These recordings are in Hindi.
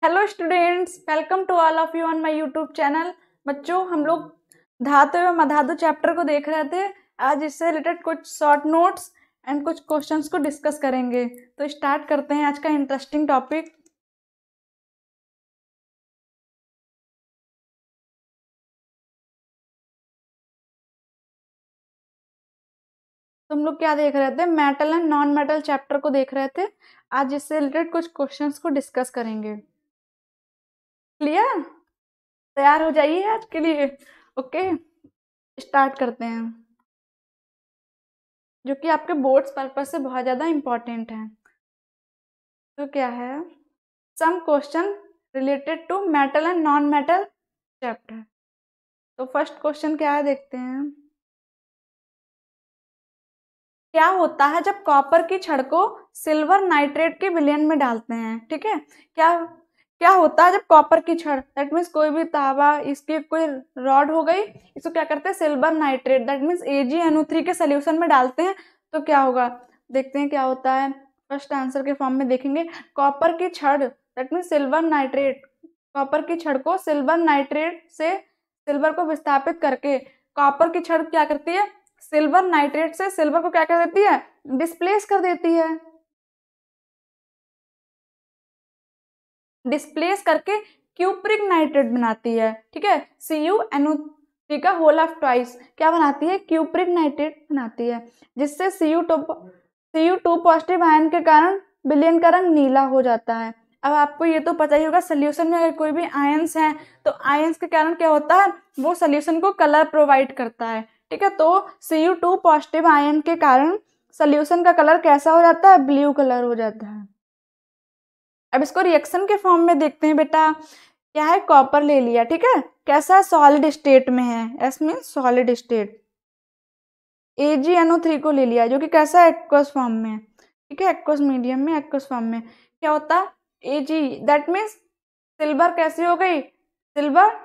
Hello students, welcome to all of you on my YouTube channel. बच्चों, हम लोग धातु एवं अधातु चैप्टर को देख रहे थे। आज इससे रिलेटेड कुछ शॉर्ट नोट्स एंड कुछ क्वेश्चंस को डिस्कस करेंगे। तो स्टार्ट करते हैं आज का इंटरेस्टिंग टॉपिक। तो हम लोग क्या देख रहे थे? Metal and non metal chapter को देख रहे थे। आज इससे रिलेटेड कुछ क्वेश्चंस को डिस्कस करेंगे। क्लियर? तैयार हो जाइए आज के लिए। ओके, स्टार्ट करते हैं, जो कि आपके बोर्ड्स पर्पज से बहुत ज़्यादा इम्पोर्टेंट है। तो क्या है? Some question related to metal and non metal chapter. तो फर्स्ट क्वेश्चन क्या है, देखते हैं। क्या होता है जब कॉपर की छड़ को सिल्वर नाइट्रेट के विलयन में डालते हैं? ठीक है, क्या क्या होता है जब कॉपर की छड़, दैट मीन्स कोई भी तांबा, इसकी कोई रॉड हो गई, इसको क्या करते हैं? Silver nitrate, that means AgNO3 के सोल्यूशन में डालते हैं। तो क्या होगा, देखते हैं क्या होता है। फर्स्ट आंसर के फॉर्म में देखेंगे। कॉपर की छड़, that means silver nitrate, copper की छड़ को सिल्वर नाइट्रेट से सिल्वर को विस्थापित करके कॉपर की छड़ क्या करती है? सिल्वर नाइट्रेट से सिल्वर को क्या कर देती है? डिस्प्लेस कर देती है। डिस्प्लेस करके क्यूप्रिक नाइट्रेट बनाती है। ठीक है, CuNO3 का होल ऑफ ट्वाइस क्या बनाती है? क्यूप्रिक नाइट्रेट बनाती है, जिससे Cu2 पॉजिटिव आयन के कारण विलयन का रंग नीला हो जाता है। अब आपको ये तो पता ही होगा, सोल्यूशन में अगर कोई भी आयंस हैं तो आयंस के कारण क्या होता है? वो सोल्यूशन को कलर प्रोवाइड करता है। ठीक है, तो Cu2 पॉजिटिव आयन के कारण सोल्यूशन का कलर कैसा हो जाता है? ब्लू कलर हो जाता है। अब इसको रिएक्शन के फॉर्म में देखते हैं बेटा। क्या है? कॉपर ले लिया, ठीक है, कैसा? सॉलिड स्टेट में है, S means solid state. AgNO3 को ले लिया, जो कि कैसा है? एक्वस फॉर्म में, ठीक है, एक्वस मीडियम में, एक्वस फॉर्म में। क्या होता? Ag, दैट मीन्स सिल्वर कैसी हो गई? सिल्वर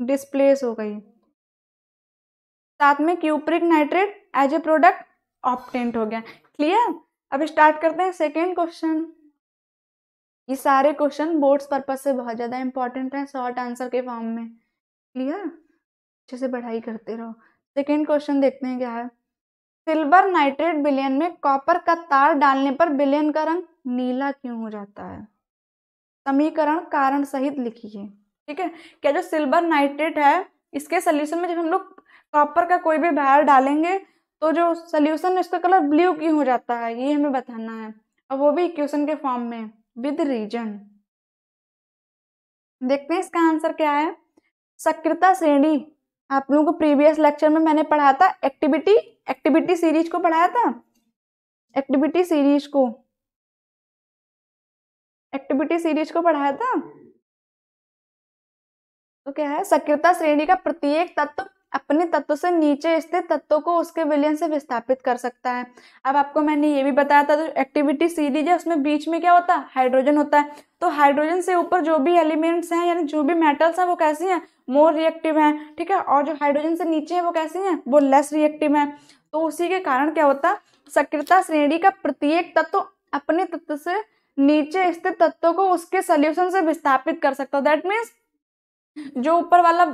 डिस्प्लेस हो गई, साथ में cupric nitrate as a product obtained हो गया। क्लियर? अब स्टार्ट करते हैं सेकेंड क्वेश्चन। ये सारे क्वेश्चन बोर्ड्स पर्पज से बहुत ज़्यादा इंपॉर्टेंट है, शॉर्ट आंसर के फॉर्म में। क्लियर? अच्छे से पढ़ाई करते रहो। सेकेंड क्वेश्चन देखते हैं क्या है। सिल्वर नाइट्रेट विलयन में कॉपर का तार डालने पर विलयन का रंग नीला क्यों हो जाता है? समीकरण कारण सहित लिखिए। ठीक है, क्या जो सिल्वर नाइट्रेट है, इसके सोल्यूशन में जब हम लोग कॉपर का कोई भी भार डालेंगे तो जो सोल्यूशन है उसका कलर ब्लू क्यों हो जाता है, ये हमें बताना है, और वो भी इक्वेशन के फॉर्म में विद रीजन। देखते हैं इसका आंसर क्या है। सक्रियता श्रेणी, आप लोगों को प्रीवियस लेक्चर में मैंने पढ़ाया था, एक्टिविटी सीरीज को पढ़ाया था। एक्टिविटी सीरीज को पढ़ाया था। तो क्या है? सक्रियता श्रेणी का प्रत्येक तत्व अपने तत्व से नीचे स्थित तत्वों को उसके विलयन से विस्थापित कर सकता है। अब आपको मैंने ये भी बताया था, जो एक्टिविटी सीरीज है उसमें बीच में क्या होता है? हाइड्रोजन होता है। तो हाइड्रोजन से ऊपर जो भी एलिमेंट्स हैं, यानी जो भी मेटल्स हैं, वो कैसी हैं? मोर रिएक्टिव हैं। ठीक है, और जो हाइड्रोजन से नीचे हैं वो कैसी हैं? वो लेस रिएक्टिव हैं। तो उसी के कारण क्या होता है? सक्रियता श्रेणी का प्रत्येक तत्व अपने तत्व से नीचे स्थित तत्वों को उसके सोल्यूशन से विस्थापित कर सकता है। दैट मीन्स जो ऊपर वाला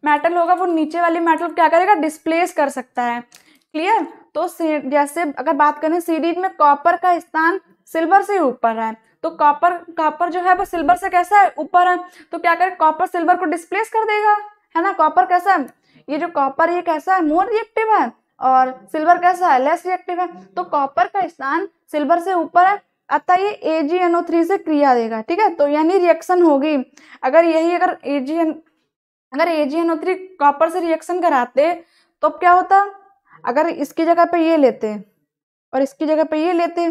मेटल होगा वो नीचे वाली मेटल क्या करेगा? डिस्प्लेस कर सकता है। क्लियर? तो जैसे अगर बात करें सीरीज में, कॉपर का स्थान सिल्वर से ऊपर है, तो कॉपर जो है वो सिल्वर से कैसा है? ऊपर है। तो क्या करे? कॉपर सिल्वर को डिस्प्लेस कर देगा, है ना। कॉपर कैसा है? ये जो कॉपर, ये कैसा है? मोर रिएक्टिव है, और सिल्वर कैसा है? लेस रिएक्टिव है। तो कॉपर का स्थान सिल्वर से ऊपर है, अतः ये AgNO3 से क्रिया देगा। ठीक है, तो यानी रिएक्शन होगी। अगर AgNO3 कॉपर से रिएक्शन कराते तो क्या होता? अगर इसकी जगह पे ये लेते और इसकी जगह पे ये लेते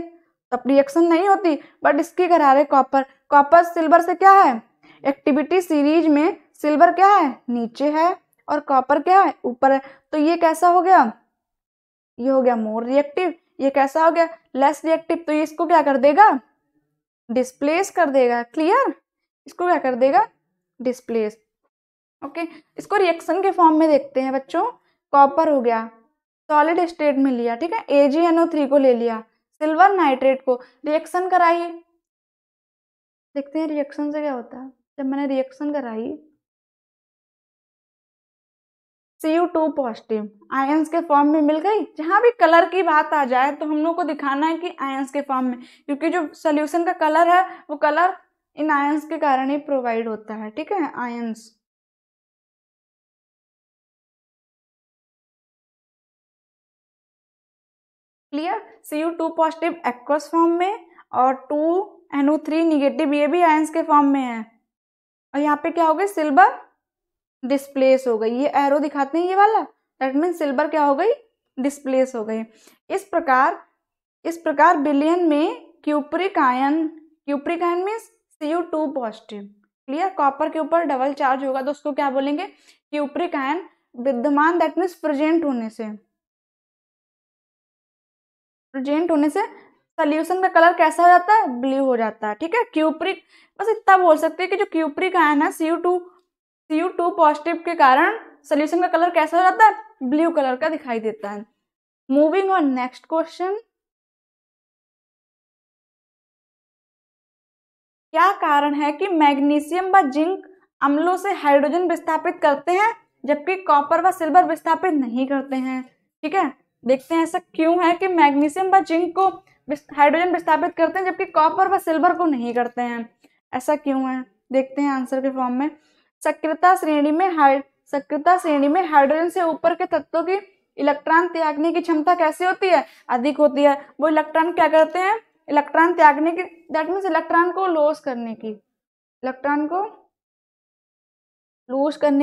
तब रिएक्शन नहीं होती, बट इसकी करा रहे कॉपर सिल्वर से क्या है? एक्टिविटी सीरीज में सिल्वर क्या है? नीचे है, और कॉपर क्या है? ऊपर है। तो ये कैसा हो गया? ये हो गया मोर रिएक्टिव। ये कैसा हो गया? Less reactive. तो ये इसको क्या कर देगा? डिस्प्लेस कर देगा। क्लियर? इसको क्या कर देगा? डिस्प्लेस। ओके, इसको रिएक्शन के फॉर्म में देखते हैं बच्चों। कॉपर हो गया, सॉलिड स्टेट में लिया, ठीक है, AgNO3 को ले लिया, सिल्वर नाइट्रेट को रिएक्शन कराइए। देखते हैं रिएक्शन से क्या होता है। जब मैंने रिएक्शन कराई, Cu2 पॉजिटिव आयंस के फॉर्म में मिल गई। जहां भी कलर की बात आ जाए तो हम लोग को दिखाना है कि आयंस के फॉर्म में, क्योंकि जो सोल्यूशन का कलर है वो कलर इन आयंस के कारण ही प्रोवाइड होता है। ठीक है, ions. Clear. Cu2 positive aqueous form में और 2NO3 निगेटिव ये भी आयंस के फॉर्म में है। और यहाँ पे क्या हो गई, सिल्वर डिस्प्लेस हो गई। ये एरो दिखाते हैं ये वाला, दैट मीन सिल्वर क्या हो गई, डिस्प्लेस हो गई। इस प्रकार विलयन में cupric ion means Cu2 positive. Clear. Copper के ऊपर डबल चार्ज होगा तो उसको क्या बोलेंगे, क्यूप्रिक आयन। विद्यमान दैट मीन्स प्रेजेंट होने से सोल्यूशन का कलर कैसा हो जाता है, ब्लू हो जाता है। ठीक है, क्यूप्रिक, बस इतना बोल सकते हैं कि जो क्यूप्रिक आयन है Cu2 पॉजिटिव के कारण सोल्यूशन का कलर कैसा हो जाता है, ब्लू कलर का दिखाई देता है। Moving on next question. क्या कारण है कि मैग्नीशियम व जिंक अम्लों से हाइड्रोजन विस्थापित करते हैं जबकि कॉपर व सिल्वर विस्थापित नहीं करते हैं। ठीक है, देखते हैं ऐसा क्यों है कि मैग्नीशियम व जिंक को हाइड्रोजन विस्थापित करते हैं जबकि कॉपर व सिल्वर को नहीं करते हैं। ऐसा क्यों है, देखते हैं आंसर के फॉर्म में। सक्रियता श्रेणी में हाइड्रोजन से ऊपर के तत्वों की इलेक्ट्रॉन त्यागने की क्षमता कैसी होती है, अधिक होती है। वो इलेक्ट्रॉन क्या करते हैं, इलेक्ट्रॉन त्यागने की, दैट मीन्स इलेक्ट्रॉन को लॉस करने की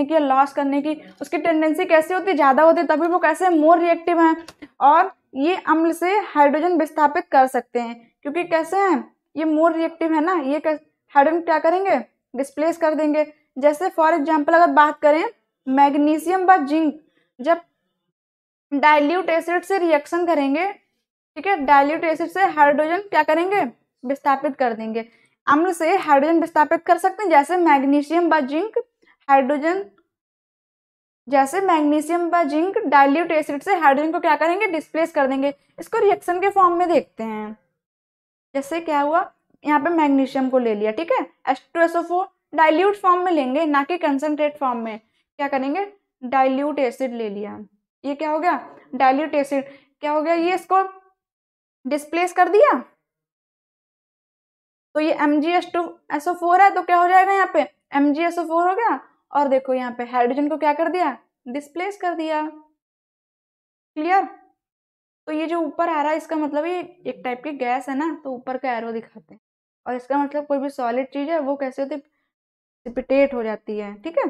या लॉस करने की उसकी टेंडेंसी कैसी होती है, ज्यादा होती है। तभी वो कैसे मोर रिएक्टिव हैं और ये अम्ल से हाइड्रोजन विस्थापित कर सकते हैं, क्योंकि कैसे हैं, ये मोर रिएक्टिव है ना, ये हाइड्रोजन क्या करेंगे, डिस्प्लेस कर देंगे। जैसे फॉर एग्जाम्पल अगर बात करें, मैग्नीशियम व जिंक जब डाइल्यूट एसिड से रिएक्शन करेंगे, ठीक है, डाइल्यूट एसिड से हाइड्रोजन क्या करेंगे, विस्थापित कर देंगे। अम्ल से हाइड्रोजन विस्थापित कर सकते हैं, जैसे मैग्नीशियम व जिंक डाइल्यूट एसिड से हाइड्रोजन को क्या करेंगे, डिस्प्लेस कर देंगे। इसको रिएक्शन के फॉर्म में देखते हैं। जैसे क्या हुआ, यहाँ पे मैग्नीशियम को ले लिया, ठीक है, H2SO4 डाइल्यूट फॉर्म में लेंगे, ना कि कंसंट्रेट फॉर्म में। क्या करेंगे, डाइल्यूट एसिड ले लिया, ये क्या हो गया, डाइल्यूट एसिड क्या हो गया, ये इसको डिस्प्लेस कर दिया, तो ये MgH2SO4 है, तो क्या हो जाएगा, यहाँ पे MgSO4 हो गया। और देखो यहाँ पे हाइड्रोजन को क्या कर दिया, डिस्प्लेस कर दिया। क्लियर। तो ये जो ऊपर आ रहा है इसका मतलब ये एक टाइप की गैस है ना, तो ऊपर का एरो दिखाते हैं। और इसका मतलब कोई भी सॉलिड चीज है वो कैसे होती है, प्रेसिपिटेट हो जाती है। ठीक है,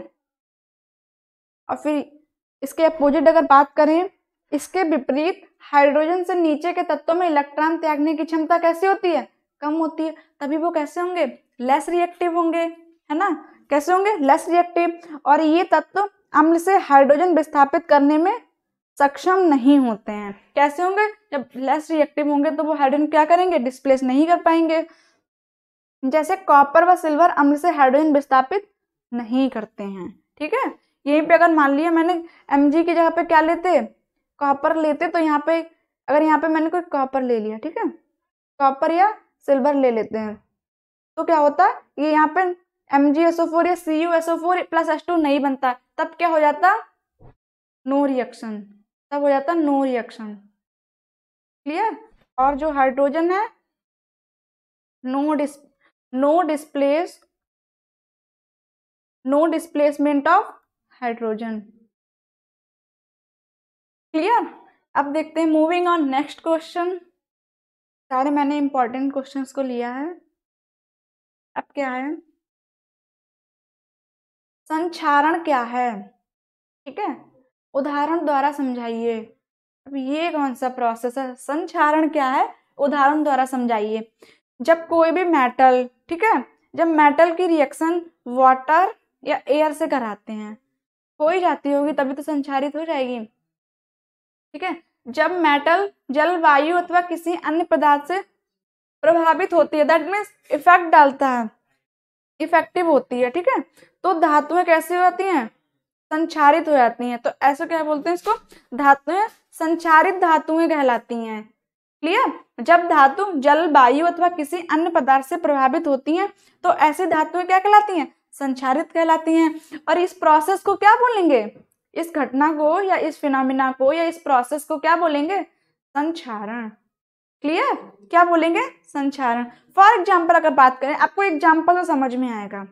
और फिर इसके अपोजिट अगर बात करें, इसके विपरीत हाइड्रोजन से नीचे के तत्वों में इलेक्ट्रॉन त्यागने की क्षमता कैसी होती है, कम होती है। तभी वो कैसे होंगे, लेस रिएक्टिव होंगे, है ना, कैसे होंगे, लेस रिएक्टिव। और ये तत्व अम्ल से हाइड्रोजन विस्थापित करने में सक्षम नहीं होते हैं। कैसे होंगे, जब लेस रिएक्टिव होंगे तो वो हाइड्रोजन क्या करेंगे, डिस्प्लेस नहीं कर पाएंगे। जैसे कॉपर व सिल्वर अम्ल से हाइड्रोजन विस्थापित नहीं करते हैं। ठीक है, यहीं पे अगर मान लिया मैंने Mg की जगह पे क्या लेते, कॉपर लेते, तो यहाँ पे अगर यहाँ पे मैंने कोई कॉपर ले लिया, ठीक है, कॉपर या सिल्वर ले लेते हैं, तो क्या होता है, ये यहाँ पे MgSO4 या CuSO4 प्लस H2 नहीं बनता, तब क्या हो जाता, नो रिएक्शन, तब हो जाता नो रिएक्शन। क्लियर। और जो हाइड्रोजन है, no displacement of hydrogen. Clear. अब देखते हैं, मूविंग ऑन नेक्स्ट क्वेश्चन। सारे मैंने इंपॉर्टेंट क्वेश्चंस को लिया है। अब क्या है, संक्षारण क्या है, ठीक है, उदाहरण द्वारा समझाइए। अब ये कौन सा प्रोसेस है, संक्षारण क्या है, उदाहरण द्वारा समझाइए। जब कोई भी मेटल, ठीक है, जब मेटल की रिएक्शन वाटर या एयर से कराते हैं, हो ही जाती होगी तभी तो संक्षारित हो जाएगी। ठीक है, जब मेटल जल, वायु अथवा किसी अन्य पदार्थ से प्रभावित होती है, दैट मीन्स इफेक्ट डालता है, इफेक्टिव होती है, ठीक है, तो धातुएं कैसी हो जाती हैं, संक्षारित हो जाती हैं। तो ऐसे क्या बोलते हैं इसको, धातुएं संक्षारित धातुएं कहलाती हैं। क्लियर? जब धातु जल, वायु अथवा किसी अन्य पदार्थ से प्रभावित होती हैं तो ऐसी धातुएं क्या कहलाती हैं? संक्षारित कहलाती हैं। और इस प्रोसेस को क्या बोलेंगे? इस घटना को या इस फिनोमिना को या इस प्रोसेस को क्या बोलेंगे? संक्षारण। क्लियर? क्या बोलेंगे? संक्षारण। फॉर एग्जाम्पल अगर बात करें, आपको एग्जाम्पल से समझ में आएगा।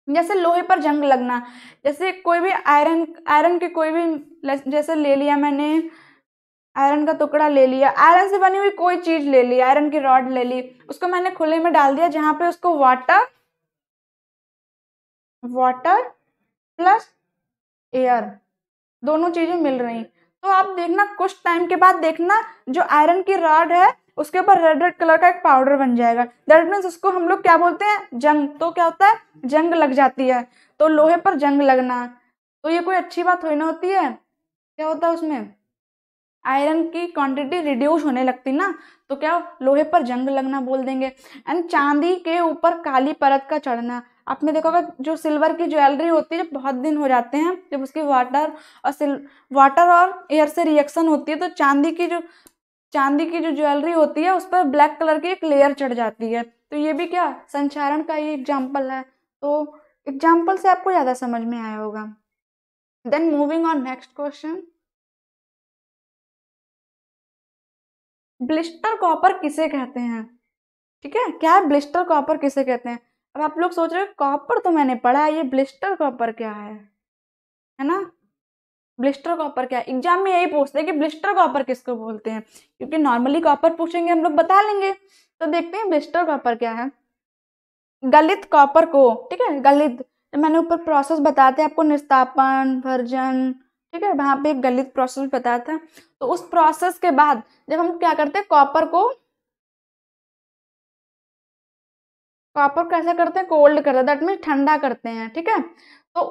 जैसे लोहे पर जंग लगना, जैसे कोई भी आयरन की कोई भी, जैसे ले लिया मैंने आयरन का टुकड़ा ले लिया, आयरन से बनी हुई कोई चीज ले ली, आयरन की रॉड ले ली, उसको मैंने खुले में डाल दिया जहां पे उसको वाटर प्लस एयर दोनों चीजें मिल रही, तो आप देखना कुछ टाइम के बाद देखना जो आयरन की रॉड है उसके ऊपर रेड रेड कलर का एक पाउडर बन जाएगा। दैट मीन्स उसको हम लोग क्या बोलते हैं? जंग। तो क्या होता है? जंग लग जाती है। तो लोहे पर जंग लगना, तो ये कोई अच्छी बात थोड़ी ना होती है। क्या होता है उसमें? आयरन की क्वांटिटी रिड्यूस होने लगती ना, तो क्या लोहे पर जंग लगना बोल देंगे। एंड चांदी के ऊपर काली परत का चढ़ना, आपने देखा होगा जो सिल्वर की ज्वेलरी होती है, जब बहुत दिन हो जाते हैं, जब उसकी वाटर और एयर से रिएक्शन होती है, तो चांदी की जो ज्वेलरी होती है उस पर ब्लैक कलर की एक लेयर चढ़ जाती है। तो ये भी क्या? संक्षारण का ही एग्जाम्पल है। तो एग्जाम्पल से आपको ज्यादा समझ में आया होगा। Then moving on next question, blister copper किसे कहते हैं? ठीक है, क्या है ब्लिस्टर कॉपर किसे कहते हैं? अब आप लोग सोच रहे हो कॉपर तो मैंने पढ़ा है, ये ब्लिस्टर कॉपर क्या है ना? ब्लिस्टर कॉपर क्या है? एग्जाम में यही पूछते हैं कि ब्लिस्टर कॉपर किसको बोलते हैं, क्योंकि नॉर्मली कॉपर पूछेंगे हम लोग बता लेंगे। तो देखते हैं ब्लिस्टर कॉपर क्या है। गलित कॉपर को, ठीक है, गलित, मैंने ऊपर प्रोसेस बताते हैं आपको, निस्तापन, भर्जन, ठीक है, वहां पे एक गलित प्रोसेस बताया था। तो उस प्रोसेस के बाद जब हम क्या करते हैं, कॉपर को ऐसा करते हैं, कोल्ड करते हैं, दैट मीन्स ठंडा करते हैं, ठीक है। तो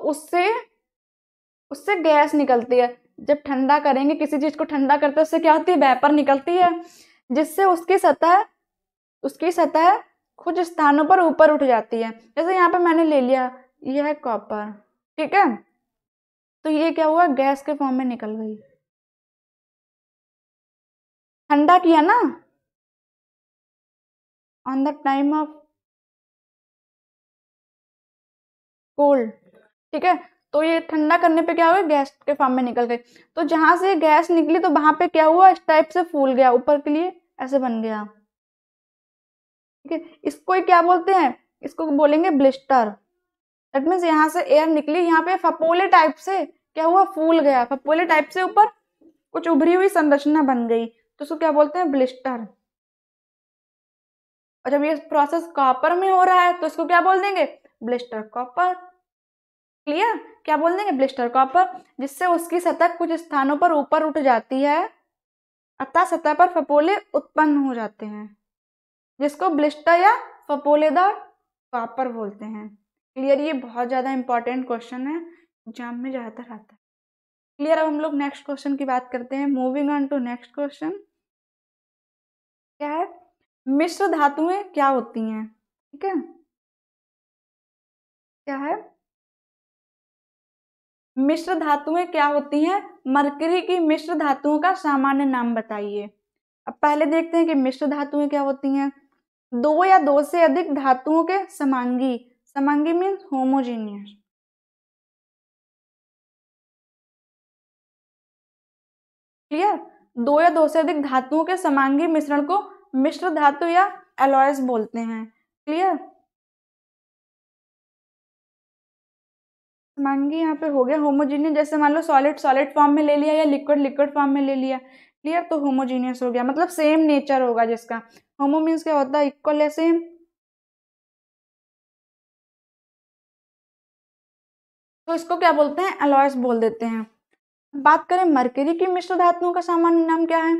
उससे गैस निकलती है। जब ठंडा करेंगे, किसी चीज को ठंडा करते हैं, उससे क्या होती है? वेपर निकलती है, जिससे उसकी सतह कुछ स्थानों पर ऊपर उठ जाती है। जैसे यहाँ पे मैंने ले लिया, यह है कॉपर, ठीक है, तो ये क्या हुआ? गैस के फॉर्म में निकल गई। ठंडा किया ना on the time of cold, ठीक है, तो ये ठंडा करने पे क्या हुआ? गैस के फॉर्म में निकल गई। तो जहां से गैस निकली तो वहां पे क्या हुआ? इस टाइप से फूल गया, ऊपर के लिए ऐसे बन गया, ठीक है। इसको क्या बोलते हैं? इसको बोलेंगे ब्लिस्टर। दैट मीन्स यहाँ से एयर निकली, यहाँ पे फपोले टाइप से क्या हुआ? फूल गया, फपोले टाइप से ऊपर कुछ उभरी हुई संरचना बन गई, तो उसको क्या बोलते हैं? ब्लिस्टर। और जब ये प्रोसेस कॉपर में हो रहा है तो इसको क्या बोल देंगे? Blister copper. क्लियर? क्या बोल देंगे? ब्लिस्टर कॉपर, जिससे उसकी सतह कुछ स्थानों पर ऊपर उठ जाती है, अतः सतह पर फपोले उत्पन्न हो जाते हैं, जिसको ब्लिस्टर या फपोलेदार कॉपर बोलते हैं। क्लियर? ये बहुत ज्यादा इंपॉर्टेंट क्वेश्चन है, एग्जाम में ज्यादातर आता है। क्लियर? अब हम लोग नेक्स्ट क्वेश्चन की बात करते हैं। Moving on to next question, क्या है? मिश्र धातुएं क्या होती हैं? ठीक है, क्या है? मिश्र धातुएं क्या होती हैं? मरकरी की मिश्र धातुओं का सामान्य नाम बताइए। अब पहले देखते हैं कि मिश्र धातुएं क्या होती हैं। दो या दो से अधिक धातुओं के समांगी, समांगी मीन्स होमोजीनियस, क्लियर? दो या दो से अधिक धातुओं के समांगी मिश्रण को मिश्र धातु या एलॉयस बोलते हैं। क्लियर? समांगी यहाँ पे हो गया होमोजीनियस, जैसे मान लो सॉलिड सॉलिड फॉर्म में ले लिया या लिक्विड लिक्विड फॉर्म में ले लिया। क्लियर? तो होमोजीनियस हो गया, मतलब सेम नेचर होगा जिसका। होमो मीन्स क्या होता है? इक्वल या सेम। तो इसको क्या बोलते हैं? एलॉयस बोल देते हैं। बात करें मरकरी की मिश्र धातुओं का सामान्य नाम क्या है?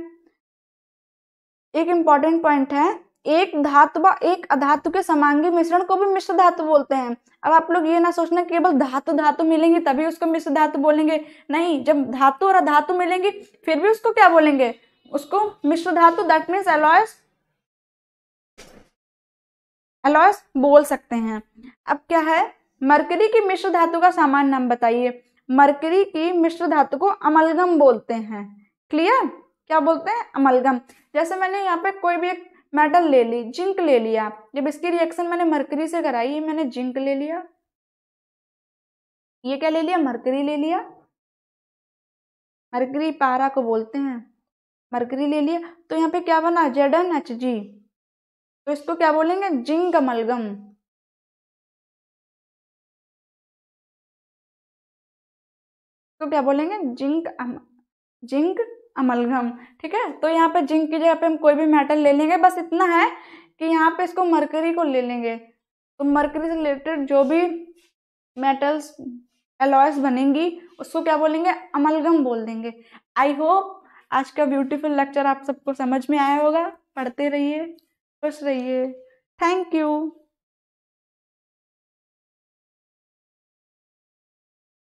एक इंपॉर्टेंट पॉइंट है, एक धातु व एक अधातु के समांगी मिश्रण को भी मिश्र धातु बोलते हैं। अब आप लोग ये ना सोचना केवल धातु धातु मिलेंगी तभी उसको मिश्र धातु बोलेंगे, नहीं, जब धातु और अधातु मिलेंगी फिर भी उसको क्या बोलेंगे? उसको मिश्र धातु, दैट मीन्स एलॉयस, एलॉयस बोल सकते हैं। अब क्या है? मरकरी की मिश्र धातु का सामान्य नाम बताइए। मरकरी की मिश्र धातु को अमलगम बोलते हैं। क्लियर? क्या बोलते हैं, अमलगम। जैसे मैंने यहाँ पे कोई भी एक मेटल ले ली, जिंक ले लिया, जब इसकी रिएक्शन मैंने मरकरी से कराई, मैंने जिंक ले लिया, ये क्या ले लिया, मरकरी ले लिया, मरकरी पारा को बोलते हैं, मरकरी ले लिया, तो यहाँ पे क्या बना, ZnHg, तो इसको क्या बोलेंगे, जिंक अमलगम। तो क्या बोलेंगे, जिंक अमलगम। ठीक है, तो यहाँ पे जिंक की जगह पे हम कोई भी मेटल ले लेंगे, बस इतना है कि यहाँ पे इसको मरकरी को ले लेंगे, तो मरकरी से रिलेटेड जो भी मेटल्स एलॉयस बनेंगी उसको क्या बोलेंगे, अमलगम बोल देंगे। आई होप आज का ब्यूटीफुल लेक्चर आप सबको समझ में आया होगा। पढ़ते रहिए, खुश रहिए। Thank you.